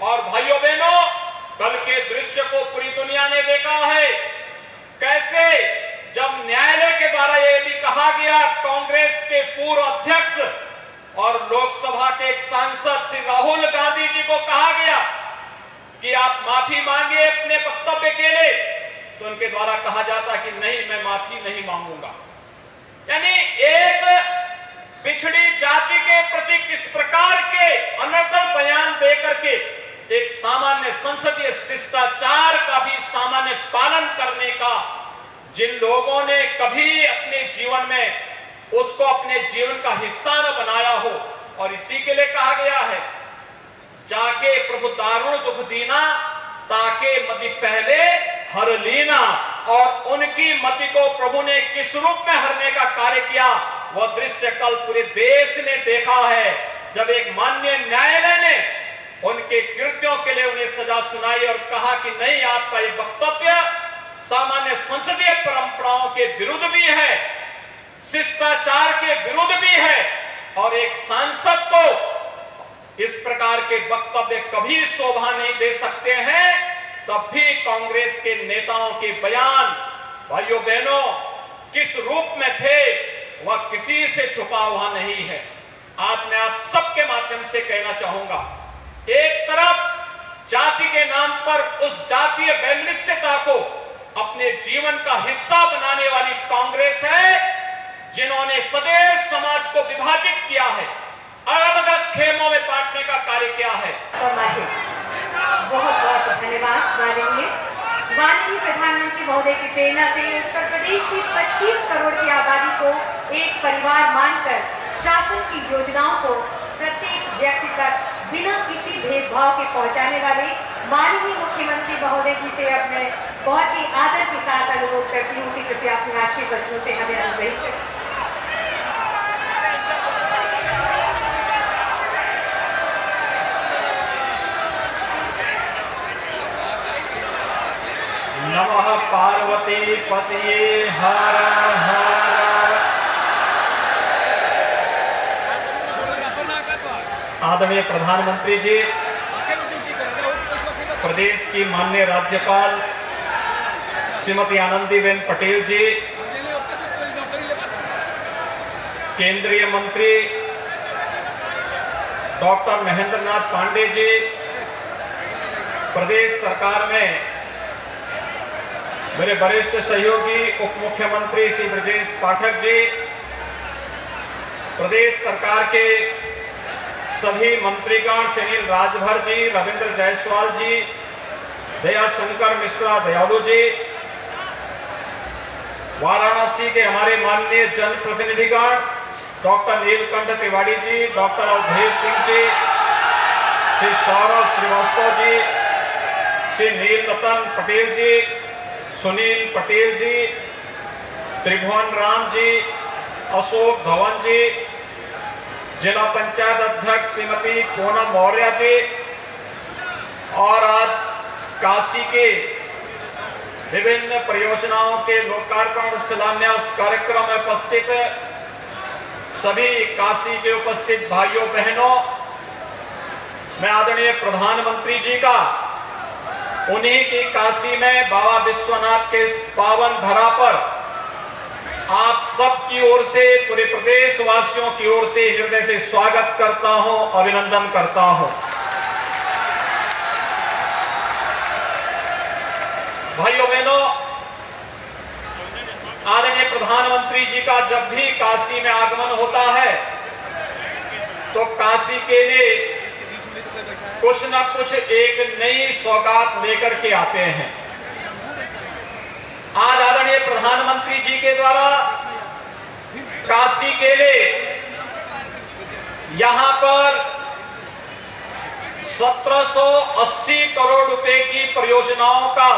और भाइयों बहनों, कल के दृश्य को पूरी दुनिया ने देखा है, कैसे जब न्यायालय के द्वारा यह भी कहा गया, कांग्रेस के पूर्व अध्यक्ष और लोकसभा के एक सांसद श्री राहुल गांधी जी को कहा गया कि आप माफी मांगिए अपने वक्तव्य के लिए, तो उनके द्वारा कहा जाता कि नहीं, मैं माफी नहीं मांगूंगा। यानी एक पिछड़ी जाति के प्रति किस प्रकार के अनर्गल बयान देकर के एक सामान्य संसदीय शिष्टाचार का भी सामान्य पालन करने का जिन लोगों ने कभी अपने जीवन में उसको अपने जीवन का हिस्सा न बनाया हो, और इसी के लिए कहा गया है, जाके प्रभु दारुण दुख दीना, ताके मति पहले हर लीना। और उनकी मति को प्रभु ने किस रूप में हरने का कार्य किया, वह दृश्य कल पूरे देश ने देखा है, जब एक माननीय न्यायालय ने उनके कृत्यों के लिए उन्हें सजा सुनाई और कहा कि नहीं, आपका ये वक्तव्य सामान्य संसदीय परंपराओं के विरुद्ध भी है, शिष्टाचार के विरुद्ध भी है, और एक सांसद को इस प्रकार के वक्तव्य कभी शोभा नहीं दे सकते हैं। तब भी कांग्रेस के नेताओं के बयान, भाइयों बहनों, किस रूप में थे वह किसी से छुपा हुआ नहीं है। आज मैं आप सबके माध्यम से कहना चाहूंगा, एक तरफ जाति के नाम पर उस जातीय वैमनस्यता को अपने जीवन का हिस्सा बनाने वाली कांग्रेस है, जिन्होंने सदैव समाज को विभाजित किया है, अलग अलग खेमों में बांटने का कार्य किया है। बहुत बहुत धन्यवाद माननीय प्रधानमंत्री महोदय की प्रेरणा से उत्तर प्रदेश की 25 करोड़ की आबादी को एक परिवार मानकर शासन की योजनाओं को प्रत्येक व्यक्ति तक बिना किसी भेदभाव के पहुंचाने वाले माननीय मुख्यमंत्री महोदय जी से अब मैं बहुत ही आदर के साथ अनुरोध करती हूँ कि कृपया अपने आशीर्वाद वचनों से हमें अनुग्रहित करें। नमः पार्वती पतिये हर हर। आदरणीय प्रधानमंत्री जी, प्रदेश की माननीय राज्यपाल श्रीमती आनंदीबेन पटेल जी, केंद्रीय मंत्री डॉक्टर महेंद्र नाथ पांडे जी, प्रदेश सरकार में मेरे वरिष्ठ सहयोगी उप मुख्यमंत्री श्री ब्रजेश पाठक जी, प्रदेश सरकार के सभी मंत्रीगण सुनील राजभर जी, रविंद्र जायसवाल जी, दयाशंकर मिश्रा दयालु जी, वाराणसी के हमारे माननीय जनप्रतिनिधिगण डॉक्टर नीलकंठ तिवारी जी, डॉक्टर अवधेश सिंह जी, श्री सौरभ श्रीवास्तव जी, श्री नील रतन पटेल जी, सुनील पटेल जी, त्रिभुवन राम जी, अशोक धवन जी, जिला पंचायत अध्यक्ष श्रीमती पूनम मौर्य जी, और आज काशी के विभिन्न परियोजनाओं के लोकार्पण और शिलान्यास कार्यक्रम में उपस्थित सभी काशी के उपस्थित भाइयों बहनों, मैं आदरणीय प्रधानमंत्री जी का उन्हीं की काशी में बाबा विश्वनाथ के इस पावन धरा पर आप सब की ओर से, पूरे प्रदेश वासियों की ओर से हृदय से स्वागत करता हूं, अभिनंदन करता हूं। भाइयों बहनों, आदरणीय प्रधानमंत्री जी का जब भी काशी में आगमन होता है तो काशी के लिए कुछ न कुछ एक नई सौगात लेकर के आते हैं। आज आदरणीय प्रधानमंत्री जी के द्वारा काशी के लिए यहां पर 1780 करोड़ रुपए की परियोजनाओं का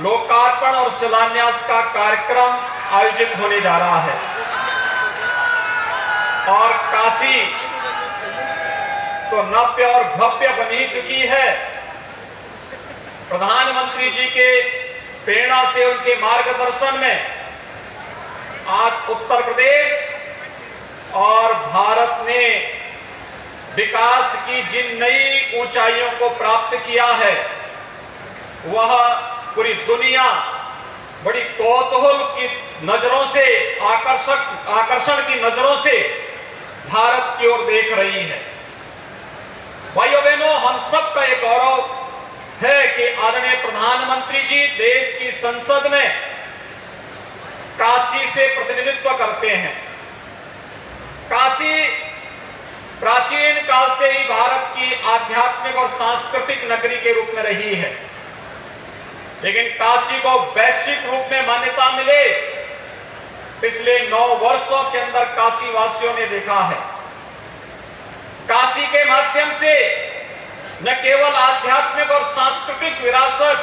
लोकार्पण और शिलान्यास का कार्यक्रम आयोजित होने जा रहा है। और काशी तो नव्य और भव्य बनी चुकी है। प्रधानमंत्री जी के प्रेरणा से, उनके मार्गदर्शन में आज उत्तर प्रदेश और भारत में विकास की जिन नई ऊंचाइयों को प्राप्त किया है वह पूरी दुनिया बड़ी कौतूहल की नजरों से आकर्षण की नजरों से भारत की ओर देख रही है। भाइयों बहनों, हम सबका एक गौरव है कि आदरणीय प्रधानमंत्री जी देश की संसद में काशी से प्रतिनिधित्व करते हैं। काशी प्राचीन काल से ही भारत की आध्यात्मिक और सांस्कृतिक नगरी के रूप में रही है, लेकिन काशी को वैश्विक रूप में मान्यता मिले पिछले 9 वर्षों के अंदर काशी वासियों ने देखा है। काशी के माध्यम से न केवल आध्यात्मिक और सांस्कृतिक विरासत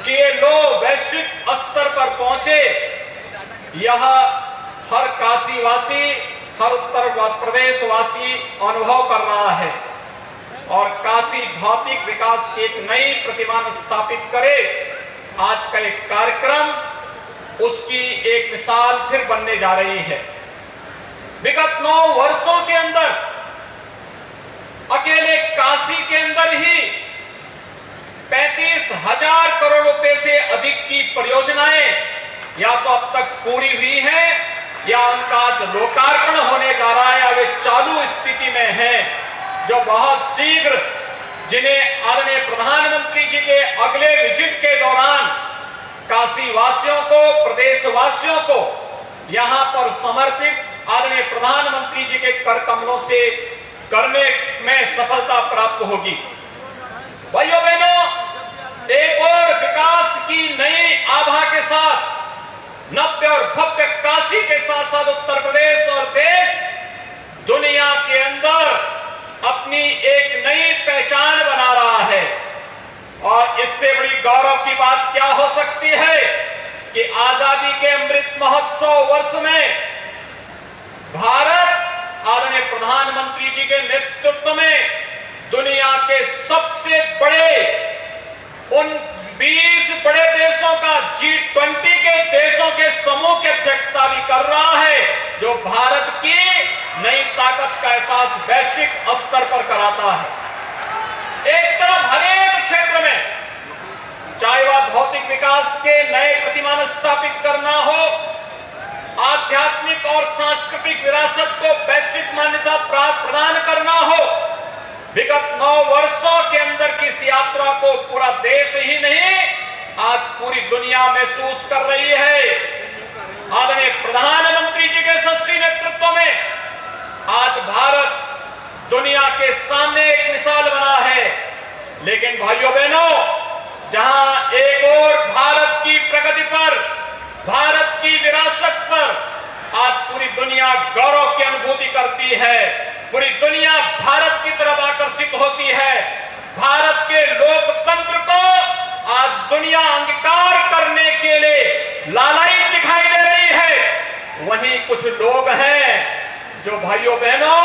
के लोग वैश्विक स्तर पर पहुंचे, यह हर काशी वासी, हर उत्तर प्रदेश वासी अनुभव कर रहा है और काशी भौतिक विकास की एक नई प्रतिमान स्थापित करे। आज का एक कार्यक्रम उसकी एक मिसाल फिर बनने जा रही है। विगत 9 वर्षों के अंदर अकेले काशी के अंदर ही 35,000 करोड़ रुपए से अधिक की परियोजनाएं या तो अब तक पूरी हुई हैं या उनका आज लोकार्पण होने जा रहा है या वे चालू स्थिति में हैं, जो बहुत शीघ्र जिन्हें आदरणीय प्रधानमंत्री जी के अगले विजिट के दौरान काशी वासियों को, प्रदेश वासियों को यहां पर समर्पित आदरणीय प्रधानमंत्री जी के कर कमलों से करने में सफलता प्राप्त होगी। भाइयों बहनों, एक और विकास की नई आभा के साथ नव्य और भव्य काशी के साथ साथ उत्तर प्रदेश और देश दुनिया के अंदर अपनी एक नई पहचान बना रहा है। और इससे बड़ी गौरव की बात क्या हो सकती है कि आजादी के अमृत महोत्सव वर्ष में भारत आदरणीय प्रधानमंत्री जी के नेतृत्व में दुनिया के सबसे बड़े उन 20 बड़े देशों का G20 के देशों के समूह की अध्यक्षता भी कर रहा है, जो भारत की नई ताकत का एहसास वैश्विक स्तर पर कराता है। एक तरफ हर एक क्षेत्र में, चाहे वह भौतिक विकास के नए प्रतिमान स्थापित करना हो, आध्यात्मिक और सांस्कृतिक विरासत को वैश्विक मान्यता प्रदान करना हो, विगत 9 वर्षों के अंदर की इस यात्रा को पूरा देश ही नहीं आज पूरी दुनिया महसूस कर रही है। आदरणीय प्रधानमंत्री जी के यशस्वी नेतृत्व में आज भारत दुनिया के सामने एक मिसाल बना है। लेकिन भाइयों बहनों, जहां एक और भारत की प्रगति पर, भारत की विरासत पर आज पूरी दुनिया गौरव की अनुभूति करती है, पूरी दुनिया भारत की तरफ आकर्षित होती है, भारत के लोकतंत्र को आज दुनिया अंगीकार करने के लिए लालायित दिखाई दे रही है, वहीं कुछ लोग हैं जो भाइयों बहनों,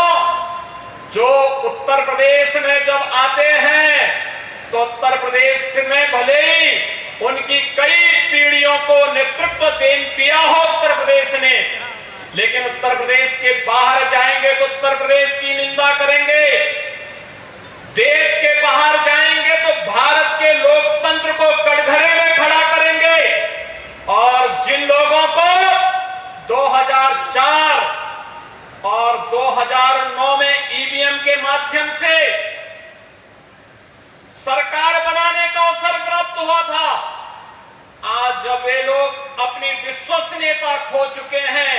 जो उत्तर प्रदेश में जब आते हैं तो उत्तर प्रदेश में भले ही उनकी कई पीढ़ियों को नेतृत्व दिया हो उत्तर प्रदेश ने, लेकिन उत्तर प्रदेश के बाहर जाएंगे तो उत्तर प्रदेश की निंदा करेंगे, देश के बाहर जाएंगे तो भारत के लोकतंत्र को कटघरे में खड़ा करेंगे। और जिन लोगों को 2004 और 2009 में ईवीएम के माध्यम से सरकार बनाने का अवसर प्राप्त हुआ था, आज जब वे लोग अपनी विश्वसनीयता खो चुके हैं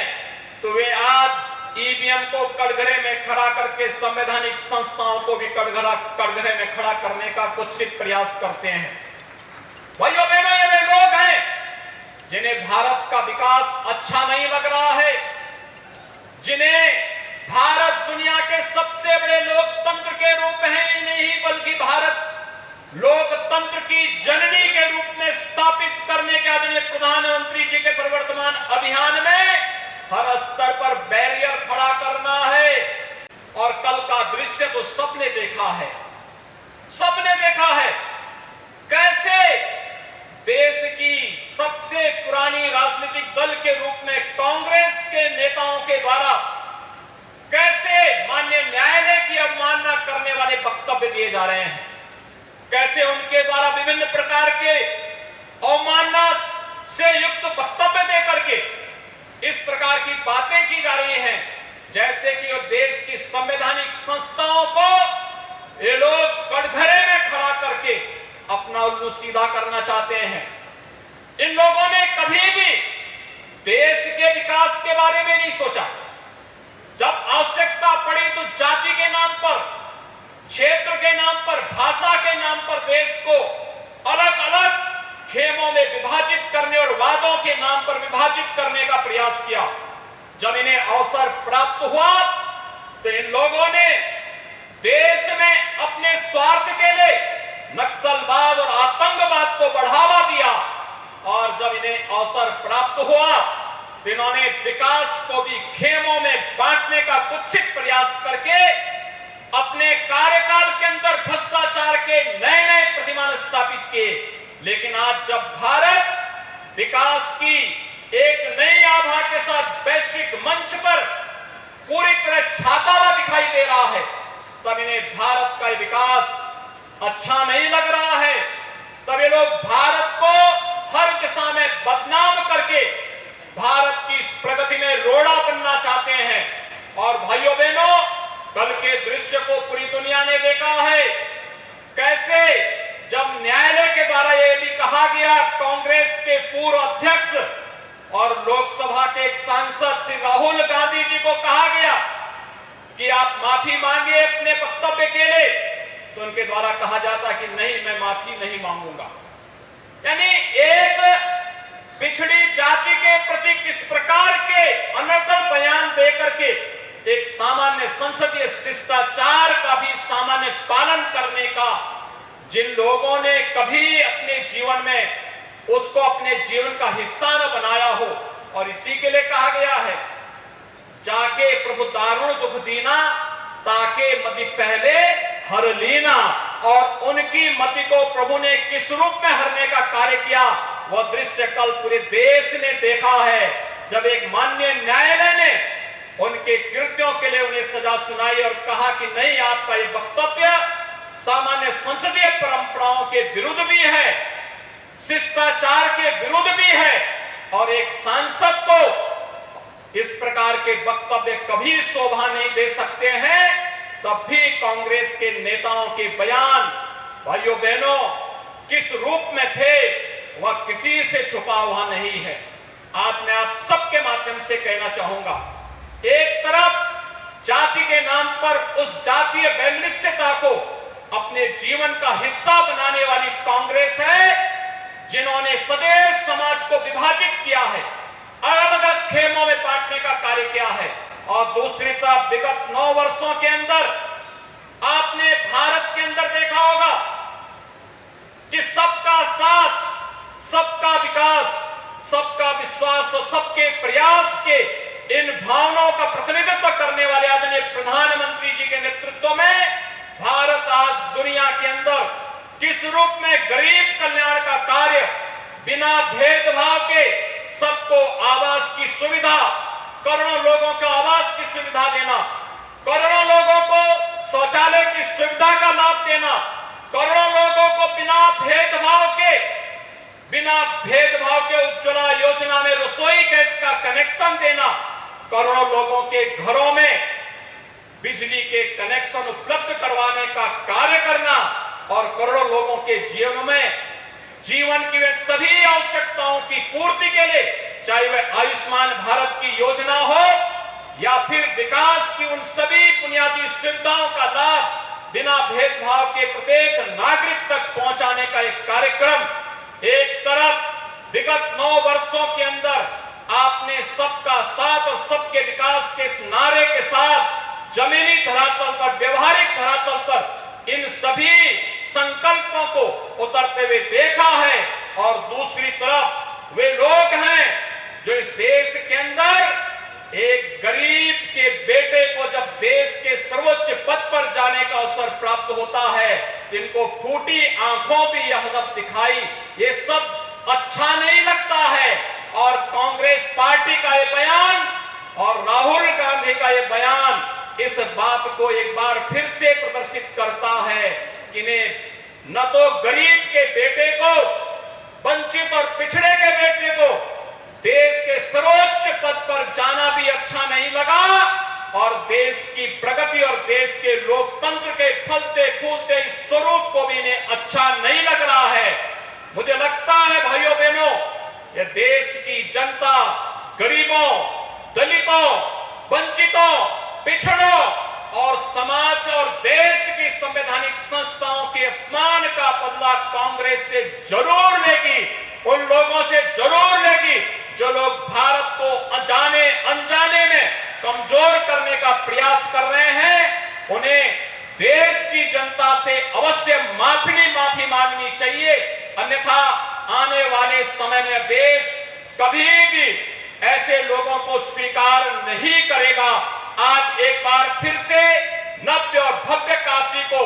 तो वे आज ईवीएम को कटघरे में खड़ा करके संवैधानिक संस्थाओं को भी कटघरे में खड़ा करने का कुत्सित प्रयास करते हैं। भाइयों बहनों, ये वे लोग हैं जिन्हें भारत का विकास अच्छा नहीं लग रहा है, जिन्हें भारत दुनिया के सबसे बड़े लोकतंत्र के रूप में ही नहीं बल्कि भारत लोकतंत्र की जननी के रूप में स्थापित करने के आदरणीय प्रधानमंत्री जी के प्रवर्तमान अभियान में हर स्तर पर बैरियर खड़ा करना है। और कल का दृश्य तो सबने देखा है, सबने देखा है कैसे देश की सबसे पुरानी राजनीतिक दल के रूप में कांग्रेस के नेताओं के द्वारा कैसे माननीय न्यायालय की अवमानना करने वाले वक्तव्य दिए जा रहे हैं, कैसे उनके द्वारा विभिन्न प्रकार के अवमानना से युक्त वक्तव्य देकर के इस प्रकार की बातें की जा रही हैं, जैसे कि वो देश की संवैधानिक संस्थाओं को ये लोग कटघरे में खड़ा करके अपना उल्लू सीधा करना चाहते हैं। इन लोगों ने कभी भी देश के विकास के बारे में नहीं सोचा। जब आवश्यकता पड़ी तो जाति के नाम पर, क्षेत्र के नाम पर, भाषा के नाम पर देश को अलग अलग खेमों में विभाजित करने और वादों के नाम पर विभाजित करने का प्रयास किया। जब इन्हें अवसर प्राप्त हुआ तो इन लोगों ने देश में अपने स्वार्थ के लिए नक्सलवाद और आतंकवाद को बढ़ावा दिया, और जब इन्हें अवसर प्राप्त हुआ तो इन्होंने विकास को भी खेमों में बांटने का कुत्सित प्रयास करके अपने कार्यकाल के अंदर भ्रष्टाचार के नए नए प्रतिमान स्थापित किए। लेकिन आज जब भारत विकास की एक नई आभा के साथ वैश्विक मंच पर पूरी तरह छाता हुआ दिखाई दे रहा है, तब इन्हें भारत का विकास अच्छा नहीं लग रहा है। तब ये लोग भारत को हर दिशा में बदनाम करके भारत की इस प्रगति में रोड़ा बनना चाहते हैं। और भाइयों बहनों, कल के दृश्य को पूरी दुनिया ने देखा है, कैसे जब न्यायालय के द्वारा यह भी कहा गया, कांग्रेस के पूर्व अध्यक्ष और लोकसभा के एक सांसद श्री राहुल गांधी जी को कहा गया कि आप माफी मांगिए अपने वक्तव्य के लिए, तो उनके द्वारा कहा जाता कि नहीं, मैं माफी नहीं मांगूंगा। यानी एक पिछड़ी जाति के प्रति किस प्रकार के अनर्गल बयान देकर के एक सामान्य संसदीय शिष्टाचार का भी सामान्य पालन करने का जिन लोगों ने कभी अपने जीवन में उसको अपने जीवन का हिस्सा न बनाया हो, और इसी के लिए कहा गया है, जाके प्रभु दारुण दुख दीना, ताके मति पहले हर लीना। और उनकी मति को प्रभु ने किस रूप में हरने का कार्य किया, वह दृश्य कल पूरे देश ने देखा है, जब एक माननीय न्यायालय ने उनके कृत्यों के लिए उन्हें सजा सुनाई और कहा कि नहीं, आपका ये वक्तव्य सामान्य संसदीय परंपराओं के विरुद्ध भी है, शिष्टाचार के विरुद्ध भी है, और एक सांसद को इस प्रकार के वक्तव्य कभी शोभा नहीं दे सकते हैं। तब भी कांग्रेस के नेताओं के बयान, भाइयों बहनों, किस रूप में थे वह किसी से छुपा हुआ नहीं है। आज मैं आप सबके माध्यम से कहना चाहूंगा, एक तरफ जाति के नाम पर उस जातीय वैमनस्यता को अपने जीवन का हिस्सा बनाने वाली कांग्रेस है, जिन्होंने सदैव समाज को विभाजित किया है, अलग अलग खेमों में बांटने का कार्य किया है। और दूसरी तरफ विगत 9 वर्षों के अंदर आपने भारत के अंदर देखा होगा कि सबका साथ, सबका विकास, सबका विश्वास और सबके प्रयास के इन भावनाओं का प्रतिनिधित्व करने वाले आदरणीय प्रधानमंत्री जी के नेतृत्व में भारत आज दुनिया के अंदर किस रूप में गरीब कल्याण का कार्य बिना भेदभाव के सबको आवास की सुविधा, करोड़ों लोगों को आवास की सुविधा देना, करोड़ों लोगों को शौचालय की सुविधा का लाभ देना, करोड़ों लोगों को बिना भेदभाव के उज्ज्वला योजना में रसोई गैस का कनेक्शन देना, करोड़ों लोगों के घरों में बिजली के कनेक्शन उपलब्ध करवाने का कार्य करना, और करोड़ों लोगों के जीवन की वे सभी आवश्यकताओं की पूर्ति के लिए, चाहे वह आयुष्मान भारत की योजना हो या फिर विकास की उन सभी बुनियादी सुविधाओं का लाभ बिना भेदभाव के प्रत्येक नागरिक तक पहुंचाने का एक कार्यक्रम। एक तरफ विगत 9 वर्षों के अंदर आपने सबका साथ और सबके विकास के इस नारे के साथ जमीनी धरातल पर, व्यवहारिक धरातल पर इन सभी संकल्पों को उतरते हुए देखा है, और दूसरी तरफ वे लोग हैं जो इस देश के अंदर एक गरीब के बेटे को जब देश के सर्वोच्च पद पर जाने का अवसर प्राप्त होता है, इनको फूटी आंखों भी यह सब दिखाई, ये सब अच्छा नहीं लगता है। और कांग्रेस पार्टी का ये बयान और राहुल गांधी का ये बयान इस बात को एक बार फिर से प्रदर्शित करता है कि ने न तो गरीब के बेटे को, वंचित और पिछड़े के बेटे को देश के सर्वोच्च पद पर जाना भी अच्छा नहीं लगा और देश की प्रगति और देश के लोकतंत्र के फलते फूलते इस स्वरूप को भी इन्हें अच्छा नहीं लग रहा है। मुझे लगता है भाइयों बहनों, ये देश की जनता गरीबों, दलितों, वंचितों, पिछड़ों और समाज और देश की संवैधानिक संस्थाओं के अपमान का बदला कांग्रेस से जरूर लेगी, उन लोगों से जरूर लेगी जो लोग भारत को अनजाने अनजाने में कमजोर करने का प्रयास कर रहे हैं। उन्हें देश की जनता से अवश्य माफी मांगनी चाहिए, अन्यथा आने वाले समय में देश कभी भी ऐसे लोगों को स्वीकार नहीं करेगा। आज एक बार फिर से नव्य और भव्य काशी को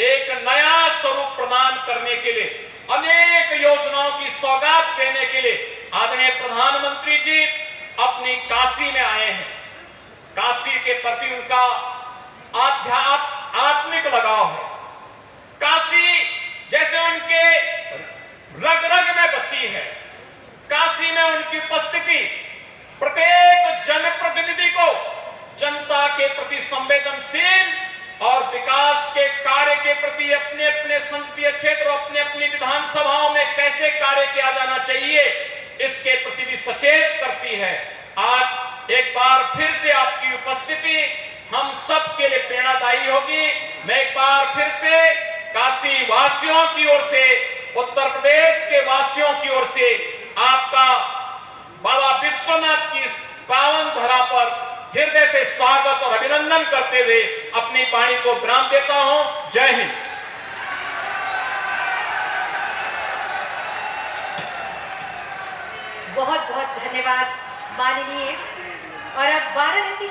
एक नया स्वरूप प्रदान करने के लिए, अनेक योजनाओं की सौगात देने के लिए आदरणीय प्रधानमंत्री जी अपनी काशी में आए हैं। काशी के प्रति उनका आत्मिक लगाव है। काशी जैसे उनके रग रग में बसी है। काशी में उनकी उपस्थिति प्रत्येक जनप्रतिनिधि को जनता के प्रति संवेदनशील और विकास के कार्य के प्रति अपने अपने संसदीय क्षेत्र, अपने अपनी विधानसभाओं में कैसे कार्य किया जाना चाहिए, इसके प्रति भी सचेत करती है। आज एक बार फिर से आपकी उपस्थिति हम सब के लिए प्रेरणादायी होगी। मैं एक बार फिर से काशी वासियों की ओर से, उत्तर प्रदेश के वासियों की ओर से आपका बाबा विश्वनाथ की पावन धरा पर हृदय से स्वागत और अभिनंदन करते हुए अपनी वाणी को विराम देता हूं। जय हिंद। बहुत बहुत धन्यवाद माननीय। और अब वाराणसी